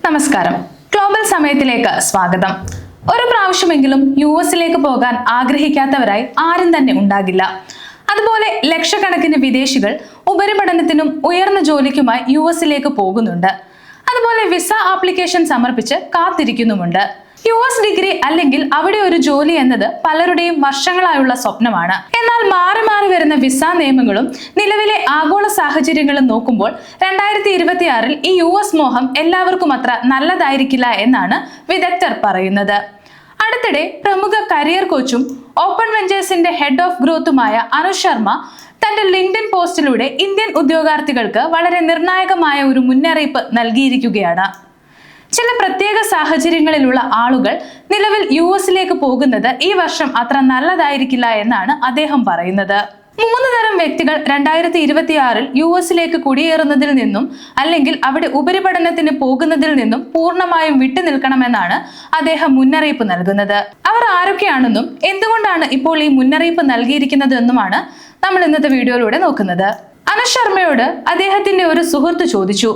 നമസ്കാരം. ഗ്ലോബൽ സമയത്തിലേക്ക് സ്വാഗതം. ഒരു പ്രാവശ്യമെങ്കിലും യുഎസിലേക്ക് പോകാൻ ആഗ്രഹിക്കാത്തവരായി ആരും തന്നെ ഉണ്ടാകില്ല. അതുപോലെ ലക്ഷക്കണക്കിന് വിദേശികൾ ഉപരിപഠനത്തിനും ഉയർന്ന ജോലിക്കുമായി യുഎസിലേക്ക് പോകുന്നുണ്ട്. അതുപോലെ വിസ ആപ്ലിക്കേഷൻ സമർപ്പിച്ച് കാത്തിരിക്കുന്നുമുണ്ട്. യുഎസ് ഡിഗ്രി അല്ലെങ്കിൽ അവിടെ ഒരു ജോലി എന്നത് പലരുടെയും വർഷങ്ങളായുള്ള സ്വപ്നമാണ്. എന്നാൽ മാറി മാറി വരുന്ന വിസ നിയമങ്ങളും നിലവിലെ ആഗോള സാഹചര്യങ്ങളും നോക്കുമ്പോൾ 2026 ഈ യുഎസ് മോഹം എല്ലാവർക്കും അത്ര നല്ലതായിരിക്കില്ല എന്നാണ് വിദഗ്ധർ പറയുന്നത്. അടുത്തിടെ പ്രമുഖ കരിയർ കോച്ചും ഓപ്പൺ വെഞ്ചേഴ്സിന്റെ ഹെഡ് ഓഫ് ഗ്രോത്തുമായ അനുഷ് ശർമ്മ തന്റെ ലിങ്ക്ഡിൻ പോസ്റ്റിലൂടെ ഇന്ത്യൻ ഉദ്യോഗാർത്ഥികൾക്ക് വളരെ നിർണായകമായ ഒരു മുന്നറിയിപ്പ് നൽകിയിരിക്കുകയാണ്. ചില പ്രത്യേക സാഹചര്യങ്ങളിലുള്ള ആളുകൾ നിലവിൽ യുഎസിലേക്ക് പോകുന്നത് ഈ വർഷം അത്ര നല്ലതായിരിക്കില്ല എന്നാണ് അദ്ദേഹം പറയുന്നത്. 3 തരം വ്യക്തികൾ 2026 യുഎസിലേക്ക് കുടിയേറുന്നതിൽ നിന്നും അല്ലെങ്കിൽ അവിടെ ഉപരിപഠനത്തിന് പോകുന്നതിൽ നിന്നും പൂർണ്ണമായും വിട്ടുനിൽക്കണമെന്നാണ് അദ്ദേഹം മുന്നറിയിപ്പ് നൽകുന്നത്. അവർ ആരൊക്കെയാണെന്നും എന്തുകൊണ്ടാണ് ഇപ്പോൾ ഈ മുന്നറിയിപ്പ് നൽകിയിരിക്കുന്നത് എന്നുമാണ് നമ്മൾ ഇന്നത്തെ വീഡിയോയിലൂടെ നോക്കുന്നത്. അനുഷ് ശർമ്മയോട് അദ്ദേഹത്തിന്റെ ഒരു സുഹൃത്ത് ചോദിച്ചു,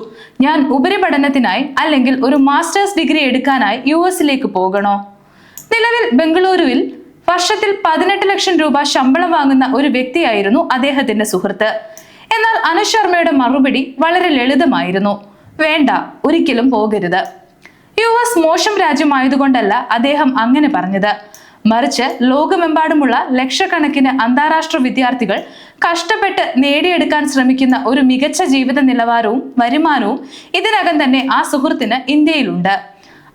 ഞാൻ ഉപരിപഠനത്തിനായി അല്ലെങ്കിൽ ഒരു മാസ്റ്റേഴ്സ് ഡിഗ്രി എടുക്കാനായി യുഎസിലേക്ക് പോകണോ? നിലവിൽ ബംഗളൂരുവിൽ വർഷത്തിൽ 18 ലക്ഷം രൂപ ശമ്പളം വാങ്ങുന്ന ഒരു വ്യക്തിയായിരുന്നു അദ്ദേഹത്തിന്റെ സുഹൃത്ത്. എന്നാൽ അനുഷ് ശർമ്മയുടെ മറുപടി വളരെ ലളിതമായിരുന്നു, വേണ്ട, ഒരിക്കലും പോകരുത്. യുഎസ് മോശം രാജ്യമായതുകൊണ്ടല്ല അദ്ദേഹം അങ്ങനെ പറഞ്ഞത്, മറിച്ച് ലോകമെമ്പാടുമുള്ള ലക്ഷക്കണക്കിന് അന്താരാഷ്ട്ര വിദ്യാർത്ഥികൾ കഷ്ടപ്പെട്ട് നേടിയെടുക്കാൻ ശ്രമിക്കുന്ന ഒരു മികച്ച ജീവിത നിലവാരവും വരുമാനവും ഇതിനകം തന്നെ ആ സുഹൃത്തിന് ഇന്ത്യയിലുണ്ട്.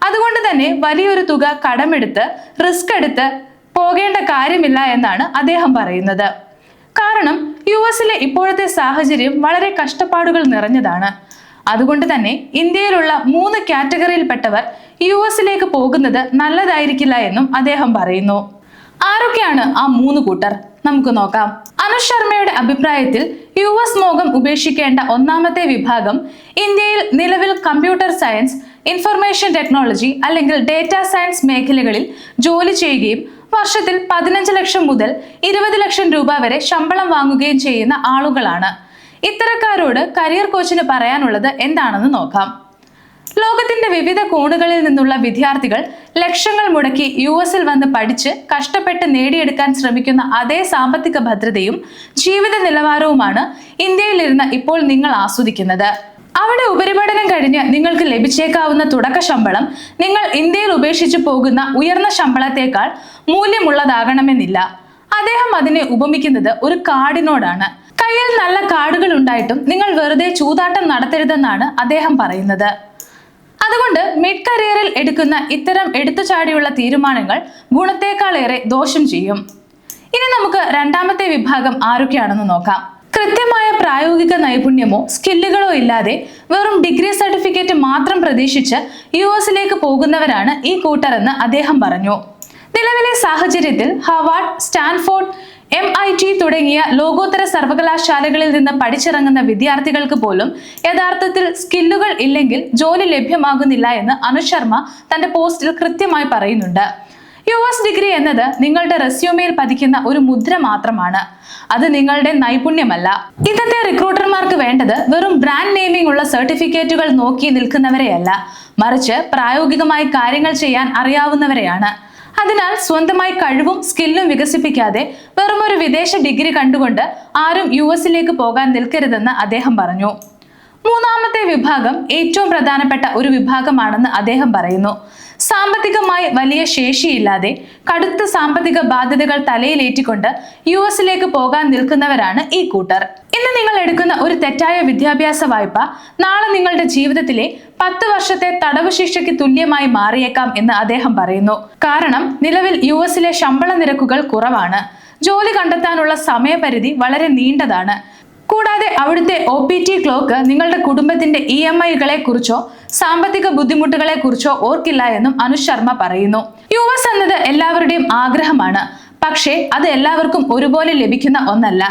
അതുകൊണ്ട് തന്നെ വലിയൊരു തുക കടമെടുത്ത് റിസ്ക് എടുത്ത് പോകേണ്ട കാര്യമില്ല എന്നാണ് അദ്ദേഹം പറയുന്നത്. കാരണം യുഎസിലെ ഇപ്പോഴത്തെ സാഹചര്യം വളരെ കഷ്ടപ്പാടുകൾ നിറഞ്ഞതാണ്. അതുകൊണ്ട് തന്നെ ഇന്ത്യയിലുള്ള 3 കാറ്റഗറിയിൽപ്പെട്ടവർ യുഎസിലേക്ക് പോകുന്നത് നല്ലതായിരിക്കില്ല എന്നും അദ്ദേഹം പറയുന്നു. ആരൊക്കെയാണ് ആ 3 കൂട്ടർ? നമുക്ക് നോക്കാം. അനുഷ് ശർമ്മയുടെ അഭിപ്രായത്തിൽ യുഎസ് മോഹം ഉപേക്ഷിക്കേണ്ട ഒന്നാമത്തെ വിഭാഗം ഇന്ത്യയിൽ നിലവിൽ കമ്പ്യൂട്ടർ സയൻസ്, ഇൻഫർമേഷൻ ടെക്നോളജി അല്ലെങ്കിൽ ഡേറ്റ സയൻസ് മേഖലകളിൽ ജോലി ചെയ്യുകയും വർഷത്തിൽ 15 ലക്ഷം മുതൽ 20 ലക്ഷം രൂപ വരെ ശമ്പളം വാങ്ങുകയും ചെയ്യുന്ന ആളുകളാണ്. ഇത്തരക്കാരോട് കരിയർ കോച്ചിന് പറയാനുള്ളത് എന്താണെന്ന് നോക്കാം. ലോകത്തിന്റെ വിവിധ കോണുകളിൽ നിന്നുള്ള വിദ്യാർത്ഥികൾ ലക്ഷങ്ങൾ മുടക്കി യുഎസിൽ വന്ന് പഠിച്ച് കഷ്ടപ്പെട്ട് നേടിയെടുക്കാൻ ശ്രമിക്കുന്ന അതേ സാമ്പത്തിക ഭദ്രതയും ജീവിത നിലവാരവുമാണ് ഇന്ത്യയിലിരുന്ന് ഇപ്പോൾ നിങ്ങൾ ആസ്വദിക്കുന്നത്. അവിടെ ഉപരിപഠനം കഴിഞ്ഞ് നിങ്ങൾക്ക് ലഭിച്ചേക്കാവുന്ന തുടക്ക ശമ്പളം നിങ്ങൾ ഇന്ത്യയിൽ ഉപേക്ഷിച്ചു പോകുന്ന ഉയർന്ന ശമ്പളത്തേക്കാൾ മൂല്യമുള്ളതാകണമെന്നില്ല. അദ്ദേഹം അതിനെ ഉപമിക്കുന്നത് ഒരു കാർഡിനോടാണ്. കയ്യിൽ നല്ല കാർഡുകൾ ഉണ്ടായിട്ടും നിങ്ങൾ വെറുതെ ചൂതാട്ടം നടത്തരുതെന്നാണ് അദ്ദേഹം പറയുന്നത്. അതുകൊണ്ട് മിഡ് കരിയറിൽ എടുക്കുന്ന ഇത്തരം എടുത്തുചാടിയുള്ള തീരുമാനങ്ങൾ ഗുണത്തേക്കാളേറെ ദോഷം ചെയ്യും. ഇനി നമുക്ക് രണ്ടാമത്തെ വിഭാഗം ആരൊക്കെയാണെന്ന് നോക്കാം. കൃത്യമായ പ്രായോഗിക നൈപുണ്യമോ സ്കില്ലുകളോ ഇല്ലാതെ വെറും ഡിഗ്രി സർട്ടിഫിക്കറ്റ് മാത്രം പ്രതീക്ഷിച്ച് യുഎസിലേക്ക് പോകുന്നവരാണ് ഈ കൂട്ടരെന്ന് അദ്ദേഹം പറഞ്ഞു. നിലവിലെ സാഹചര്യത്തിൽ ഹാർവാർഡ്, സ്റ്റാൻഫോർഡ്, MIT തുടങ്ങിയ ലോകോത്തര സർവകലാശാലകളിൽ നിന്ന് പഠിച്ചിറങ്ങുന്ന വിദ്യാർത്ഥികൾക്ക് പോലും യഥാർത്ഥത്തിൽ സ്കില്ലുകൾ ഇല്ലെങ്കിൽ ജോലി ലഭ്യമാകുന്നില്ല എന്ന് അനുഷ് ശർമ്മ തന്റെ പോസ്റ്റിൽ കൃത്യമായി പറയുന്നുണ്ട്. യുഎസ് ഡിഗ്രി എന്നത് നിങ്ങളുടെ റെസ്യൂമെയിൽ പതിക്കുന്ന ഒരു മുദ്ര മാത്രമാണ്. അത് നിങ്ങളുടെ നൈപുണ്യമല്ല. ഇന്നത്തെ റിക്രൂട്ടർമാർക്ക് വേണ്ടത് വെറും ബ്രാൻഡ് നെയിമിംഗ് ഉള്ള സർട്ടിഫിക്കറ്റുകൾ നോക്കി നിൽക്കുന്നവരെയല്ല, മറിച്ച് പ്രായോഗികമായി കാര്യങ്ങൾ ചെയ്യാൻ അറിയാവുന്നവരെയാണ്. അതിനാൽ സ്വന്തമായി കഴിവും സ്കില്ലും വികസിപ്പിക്കാതെ വെറും ഒരു വിദേശ ഡിഗ്രി കണ്ടുകൊണ്ട് ആരും യുഎസിലേക്ക് പോകാൻ നിൽക്കരുതെന്ന് അദ്ദേഹം പറഞ്ഞു. മൂന്നാമത്തെ വിഭാഗം ഏറ്റവും പ്രധാനപ്പെട്ട ഒരു വിഭാഗമാണെന്ന് അദ്ദേഹം പറയുന്നു. സാമ്പത്തികമായി വലിയ ശേഷിയില്ലാതെ കടുത്ത സാമ്പത്തിക ബാധ്യതകൾ തലയിലേറ്റിക്കൊണ്ട് യുഎസിലേക്ക് പോകാൻ നിൽക്കുന്നവരാണ് ഈ കൂട്ടർ. ഇന്ന് നിങ്ങൾ എടുക്കുന്ന ഒരു തെറ്റായ വിദ്യാഭ്യാസ വായ്പ നാളെ നിങ്ങളുടെ ജീവിതത്തിലെ 10 വർഷത്തെ തടവ് ശിക്ഷയ്ക്ക് തുല്യമായി മാറിയേക്കാം എന്ന് അദ്ദേഹം പറയുന്നു. കാരണം നിലവിൽ യുഎസിലെ ശമ്പള നിരക്കുകൾ കുറവാണ്. ജോലി കണ്ടെത്താനുള്ള സമയപരിധി വളരെ നീണ്ടതാണ്. കൂടാതെ അവിടുത്തെ OPT ക്ലോക്ക് നിങ്ങളുടെ കുടുംബത്തിന്റെ EMI-കളെ കുറിച്ചോ സാമ്പത്തിക ബുദ്ധിമുട്ടുകളെ കുറിച്ചോ ഓർക്കില്ല എന്നും അനുഷ് ശർമ്മ പറയുന്നു. യുഎസ് എന്നത് എല്ലാവരുടെയും ആഗ്രഹമാണ്, പക്ഷേ അത് എല്ലാവർക്കും ഒരുപോലെ ലഭിക്കുന്ന ഒന്നല്ല.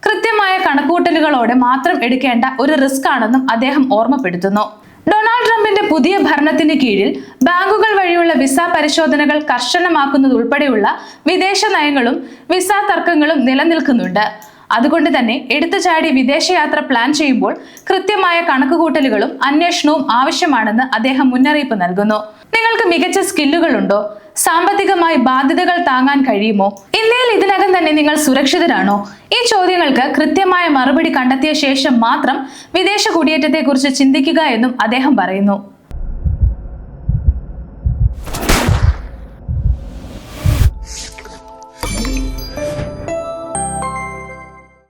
കൃത്യമായ കണക്കുകൂട്ടലുകളോടെ മാത്രം എടുക്കേണ്ട ഒരു റിസ്ക് ആണെന്നും അദ്ദേഹം ഓർമ്മപ്പെടുത്തുന്നു. ഡൊണാൾഡ് ട്രംപിന്റെ പുതിയ ഭരണത്തിന് കീഴിൽ ബാങ്കുകൾ വഴിയുള്ള വിസ പരിശോധനകൾ കർശനമാക്കുന്നതുൾപ്പെടെയുള്ള വിദേശ നയങ്ങളും വിസ തർക്കങ്ങളും നിലനിൽക്കുന്നുണ്ട്. അതുകൊണ്ട് തന്നെ എടുത്തുചാടി വിദേശയാത്ര പ്ലാൻ ചെയ്യുമ്പോൾ കൃത്യമായ കണക്കുകൂട്ടലുകളും അന്വേഷണവും ആവശ്യമാണെന്ന് അദ്ദേഹം മുന്നറിയിപ്പ് നൽകുന്നു. നിങ്ങൾക്ക് മികച്ച സ്കില്ലുകളുണ്ടോ? സാമ്പത്തികമായി ബാധ്യതകൾ താങ്ങാൻ കഴിയുമോ? ഇന്ത്യയിൽ ഇതിനകം തന്നെ നിങ്ങൾ സുരക്ഷിതരാണോ? ഈ ചോദ്യങ്ങൾക്ക് കൃത്യമായ മറുപടി കണ്ടെത്തിയ ശേഷം മാത്രം വിദേശ കുടിയേറ്റത്തെക്കുറിച്ച് ചിന്തിക്കുക എന്നും അദ്ദേഹം പറയുന്നു.